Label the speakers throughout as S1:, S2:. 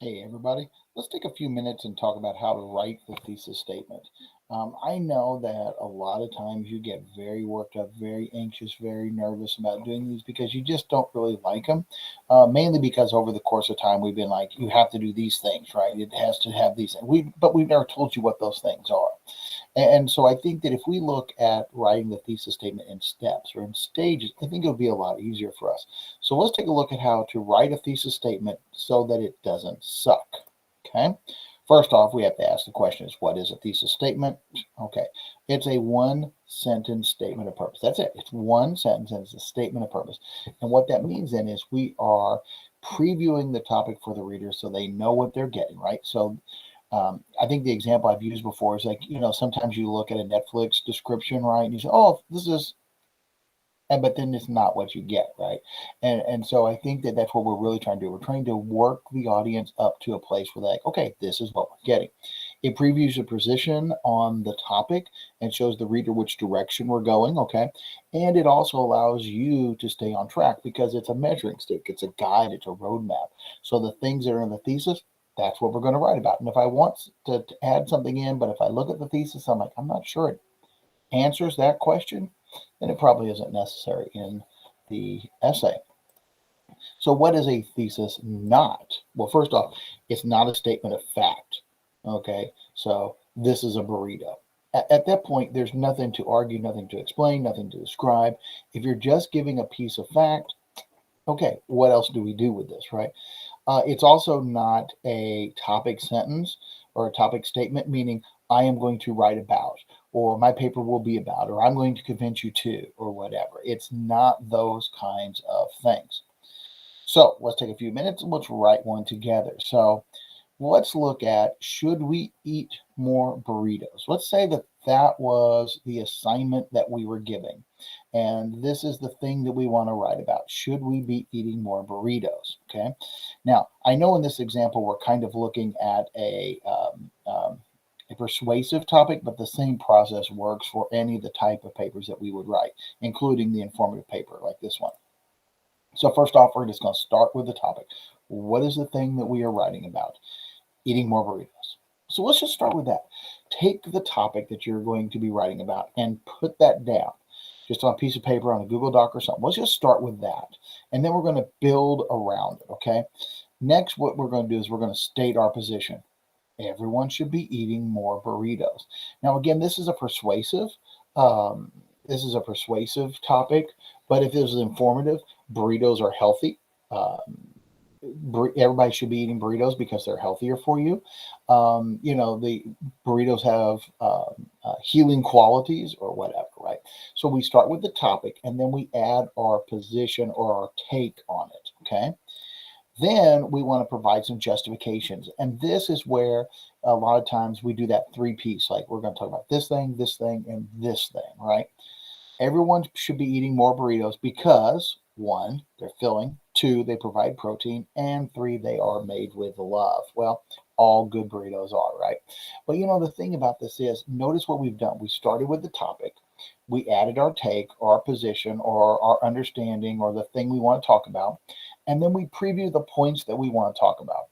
S1: Hey, everybody. Let's take a few minutes and talk about how to write the thesis statement. I know that a lot of times you get very worked up, very anxious, very nervous about doing these because you just don't really like them. Mainly because over the course of time, we've been like, you have to do these things, right? It has to have these things. But we've never told you what those things are. And so I think that if we look at writing the thesis statement in steps or in stages, I think it'll be a lot easier for us. So let's take a look at how to write a thesis statement so that it doesn't suck. Okay. First off, we have to ask the question is what is a thesis statement? Okay. It's a one sentence statement of purpose. That's it. It's one sentence and it's a statement of purpose. And what that means then is we are previewing the topic for the reader so they know what they're getting, right? So I think the example I've used before is like, sometimes you look at a Netflix description, right? And you say, oh, this is, but then it's not what you get, right? And so I think that that's what we're really trying to do. We're trying to work the audience up to a place where they're like, okay, this is what we're getting. It previews the position on the topic and shows the reader which direction we're going, okay? And it also allows you to stay on track because it's a measuring stick, it's a guide, it's a roadmap. So the things that are in the thesis, that's what we're going to write about. And if I want to add something in, but if I look at the thesis, I'm like, I'm not sure it answers that question, then it probably isn't necessary in the essay. So, what is a thesis not? Well, first off, it's not a statement of fact. Okay, so this is a burrito. At that point, there's nothing to argue, nothing to explain, nothing to describe. If you're just giving a piece of fact, okay, what else do we do with this, right? It's also not a topic sentence or a topic statement, meaning I am going to write about, or my paper will be about, or I'm going to convince you to, or whatever. It's not those kinds of things. So let's take a few minutes and let's write one together. So let's look at should we eat more burritos? Let's say that that was the assignment that we were giving. And this is the thing that we want to write about. Should we be eating more burritos? Okay. Now, I know in this example, we're kind of looking at a persuasive topic, but the same process works for any of the type of papers that we would write, including the informative paper like this one. So first off, we're just going to start with the topic. What is the thing that we are writing about? Eating more burritos. So let's just start with that. Take the topic that you're going to be writing about and put that down just on a piece of paper, on a Google Doc or something. Let's just start with that. And then we're going to build around it, okay? Next, what we're going to do is we're going to state our position. Everyone should be eating more burritos. Now, again, um, this is a persuasive topic, but if this is informative, burritos are healthy. Um, Everybody should be eating burritos because they're healthier for you. The burritos have healing qualities or whatever, right? So we start with the topic and then we add our position or our take on it, okay? Then we want to provide some justifications. And this is where a lot of times we do that three piece, like we're going to talk about this thing, and this thing, right? Everyone should be eating more burritos because one, they're filling, two, they provide protein, and three, they are made with love. Well, all good burritos are, right? But the thing about this is notice what we've done. We started with the topic, we added our take, our position, or our understanding, or the thing we want to talk about, and then we preview the points that we want to talk about.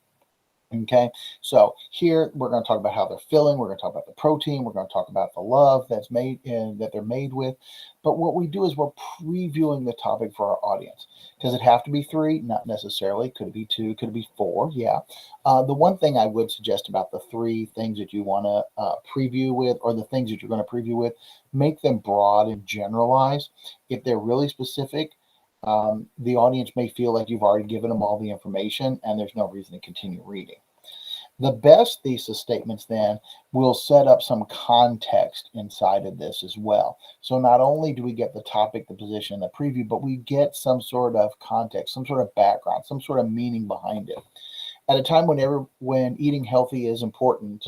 S1: Okay, so here we're going to talk about how they're filling. We're going to talk about the protein. We're going to talk about the love that's made in that they're made with. But what we do is we're previewing the topic for our audience. Does it have to be three? Not necessarily. Could it be two? Could it be four? Yeah. The one thing I would suggest about the three things that you want to preview with, or the things that you're going to preview with, make them broad and generalized. If they're really specific, the audience may feel like you've already given them all the information and there's no reason to continue reading. The best thesis statements then will set up some context inside of this as well. So not only do we get the topic, the position, the preview, but we get some sort of context, some sort of background, some sort of meaning behind it. At a time when eating healthy is important,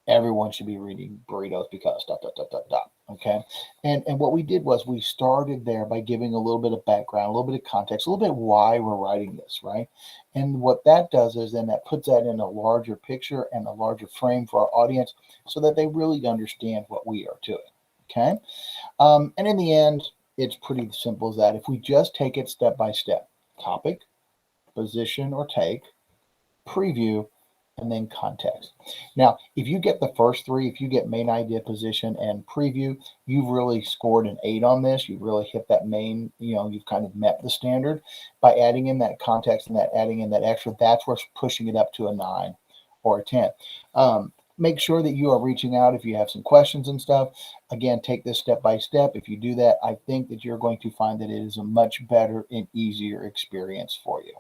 S1: everyone should be reading burritos because dot dot dot dot dot. Okay, and what we did was we started there by giving a little bit of background, a little bit of context, a little bit why we're writing this, right? And what that does is then that puts that in a larger picture and a larger frame for our audience, so that they really understand what we are doing. Okay, and in the end, it's pretty simple as that. If we just take it step by step, topic, position, or take, preview, and then context. Now, if you get the first three, if you get main idea, position, and preview, you've really scored an 8 on this. You've really hit that main, you've kind of met the standard. By adding in that context and that adding in that extra, that's what's pushing it up to a 9 or a 10. Make sure that you are reaching out if you have some questions and stuff. Again, take this step by step. If you do that, I think that you're going to find that it is a much better and easier experience for you.